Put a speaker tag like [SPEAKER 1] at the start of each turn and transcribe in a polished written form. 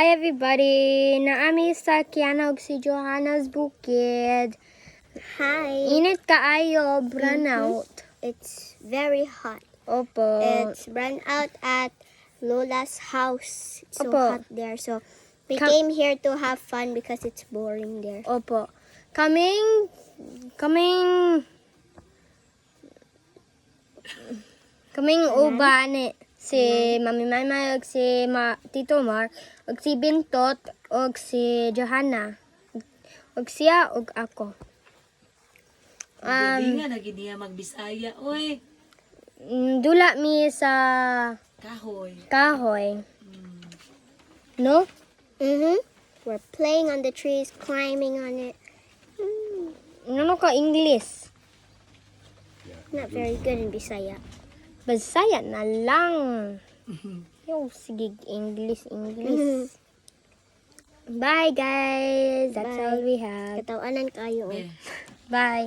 [SPEAKER 1] Hi everybody! Naami sa Kiana ug si Johanna's bukid.
[SPEAKER 2] Hi.
[SPEAKER 1] Init kaayo, brownout.
[SPEAKER 2] It's very hot.
[SPEAKER 1] Opo.
[SPEAKER 2] It's run out at Lola's house. It's so
[SPEAKER 1] Opo.
[SPEAKER 2] hot there. So we came here to have fun because it's boring there.
[SPEAKER 1] Opo. Kaming uban ni si Mami Maymay ug si Tito Mar ug si Bintot ug si Johanna ug siya ug ako.
[SPEAKER 3] Hindi nga lagi niya magbisaya. Oy,
[SPEAKER 1] Dula mi sa
[SPEAKER 3] kahoy.
[SPEAKER 1] No?
[SPEAKER 2] We're playing on the trees, climbing on it.
[SPEAKER 1] Ano ka English?
[SPEAKER 2] Not very good in Bisaya.
[SPEAKER 1] Bisaya na lang. Yo, sige, English. Bye, guys. That's
[SPEAKER 2] Bye.
[SPEAKER 1] all we have.
[SPEAKER 2] Katawanan kayo.
[SPEAKER 3] Eh.
[SPEAKER 1] Bye.